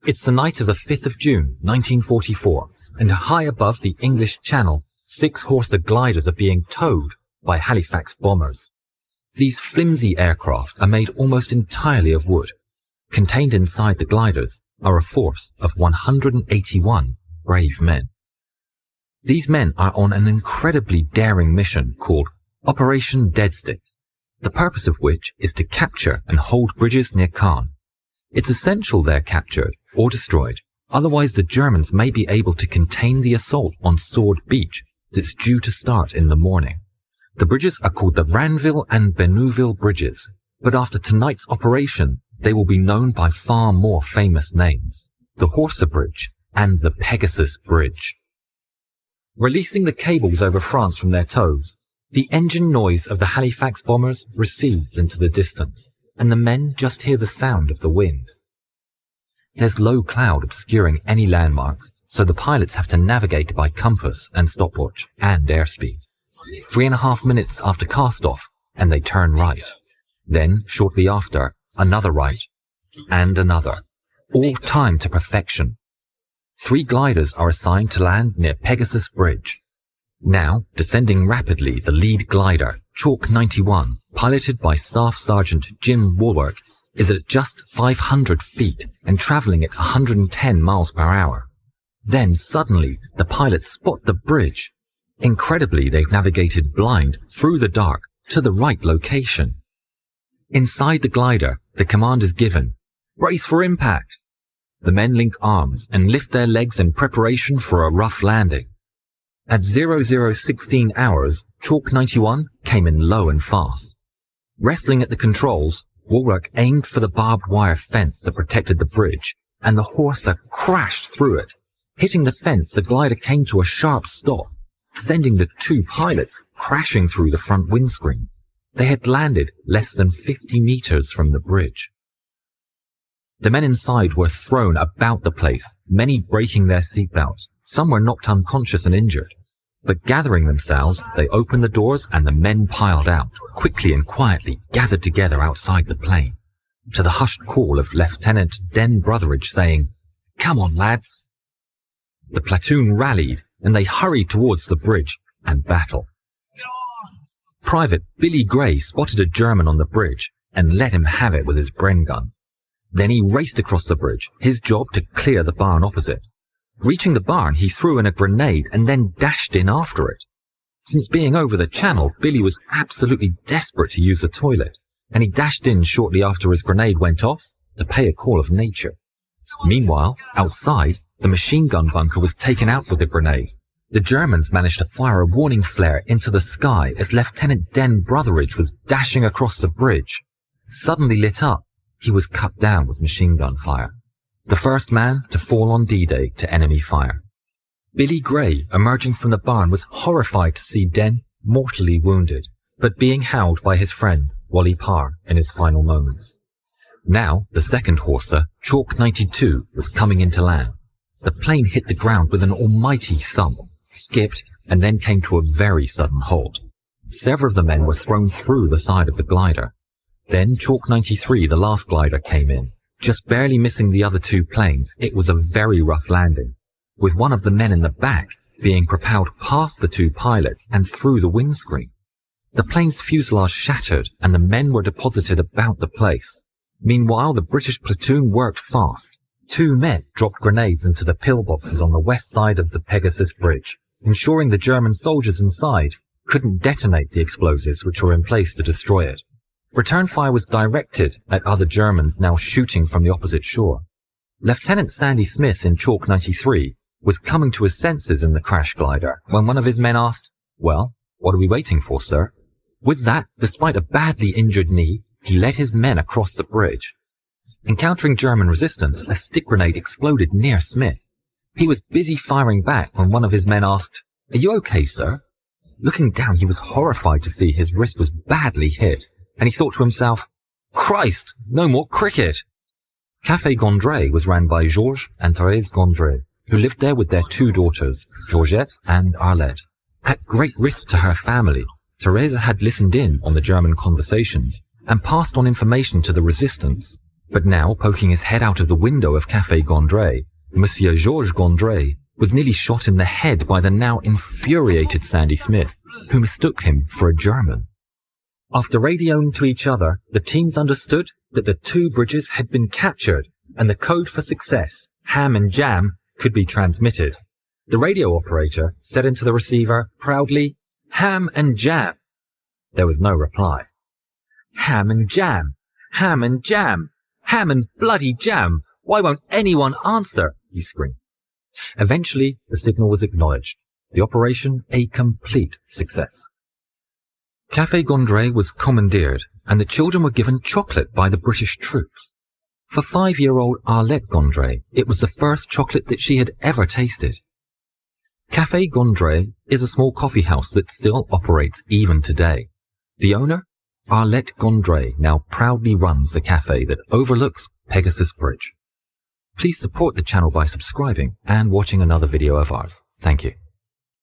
It's the night of the 5th of June, 1944, and high above the English Channel, 6-horser gliders are being towed by Halifax bombers. These flimsy aircraft are made almost entirely of wood. Contained inside the gliders are a force of 181 brave men. These men are on an incredibly daring mission called Operation Deadstick, the purpose of which is to capture and hold bridges near Caen. It's essential they're captured or destroyed, otherwise the Germans may be able to contain the assault on Sword Beach that's due to start in the morning. The bridges are called the Ranville and Benouville bridges, but after tonight's operation, they will be known by far more famous names, the Horsa Bridge and the Pegasus Bridge. Releasing the cables over France from their tows, the engine noise of the Halifax bombers recedes into the distance, and the men just hear the sound of the wind. There's low cloud obscuring any landmarks, so the pilots have to navigate by compass and stopwatch and airspeed. 3.5 minutes after cast-off, and they turn right. Then, shortly after, another right, and another, all timed to perfection. 3 gliders are assigned to land near Pegasus Bridge. Now, descending rapidly, the lead glider, Chalk 91, piloted by Staff Sergeant Jim Woolwork, is at just 500 feet and traveling at 110 miles per hour. Then, suddenly, the pilots spot the bridge. Incredibly, they've navigated blind through the dark to the right location. Inside the glider, the command is given, "Brace for impact." The men link arms and lift their legs in preparation for a rough landing. At 0016 hours, Chalk 91 came in low and fast. Wrestling at the controls, Woolwork aimed for the barbed wire fence that protected the bridge, and the Horsa crashed through it. Hitting the fence, the glider came to a sharp stop, sending the 2 pilots crashing through the front windscreen. They had landed less than 50 meters from the bridge. The men inside were thrown about the place, many breaking their seatbelts. Some were knocked unconscious and injured. But gathering themselves, they opened the doors and the men piled out, quickly and quietly gathered together outside the plane, to the hushed call of Lieutenant Den Brotheridge saying, "Come on, lads." The platoon rallied and they hurried towards the bridge and battle. Private Billy Gray spotted a German on the bridge and let him have it with his Bren gun. Then he raced across the bridge, his job to clear the barn opposite. Reaching the barn, he threw in a grenade and then dashed in after it. Since being over the channel, Billy was absolutely desperate to use the toilet, and he dashed in shortly after his grenade went off to pay a call of nature. Meanwhile, outside, the machine gun bunker was taken out with the grenade. The Germans managed to fire a warning flare into the sky as Lieutenant Den Brotheridge was dashing across the bridge. Suddenly lit up, he was cut down with machine gun fire. The first man to fall on D-Day to enemy fire. Billy Gray, emerging from the barn, was horrified to see Den mortally wounded, but being held by his friend, Wally Parr, in his final moments. Now, the second Horsa, Chalk 92, was coming into land. The plane hit the ground with an almighty thump, skipped, and then came to a very sudden halt. Several of the men were thrown through the side of the glider. Then Chalk 93, the last glider, came in. Just barely missing the other 2 planes, it was a very rough landing, with one of the men in the back being propelled past the 2 pilots and through the windscreen. The plane's fuselage shattered and the men were deposited about the place. Meanwhile, the British platoon worked fast. 2 men dropped grenades into the pillboxes on the west side of the Pegasus Bridge, ensuring the German soldiers inside couldn't detonate the explosives which were in place to destroy it. Return fire was directed at other Germans now shooting from the opposite shore. Lieutenant Sandy Smith in Chalk 93 was coming to his senses in the crash glider when one of his men asked, "Well, what are we waiting for, sir?" With that, despite a badly injured knee, he led his men across the bridge. Encountering German resistance, a stick grenade exploded near Smith. He was busy firing back when one of his men asked, "Are you okay, sir?" Looking down, he was horrified to see his wrist was badly hit, and he thought to himself, "Christ, no more cricket!" Café Gondry was ran by Georges and Thérèse Gondry, who lived there with their 2 daughters, Georgette and Arlette. At great risk to her family, Thérèse had listened in on the German conversations and passed on information to the resistance. But now, poking his head out of the window of Café Gondry, Monsieur Georges Gondry was nearly shot in the head by the now infuriated Sandy Smith, who mistook him for a German. After radioing to each other, the teams understood that the two bridges had been captured and the code for success, ham and jam, could be transmitted. The radio operator said into the receiver proudly, "Ham and jam." There was no reply. "Ham and jam, ham and jam, ham and bloody jam. Why won't anyone answer?" he screamed. Eventually, the signal was acknowledged. The operation a complete success. Café Gondry was commandeered, and the children were given chocolate by the British troops. For 5-year-old Arlette Gondry, it was the first chocolate that she had ever tasted. Café Gondry is a small coffee house that still operates even today. The owner, Arlette Gondry, now proudly runs the cafe that overlooks Pegasus Bridge. Please support the channel by subscribing and watching another video of ours. Thank you.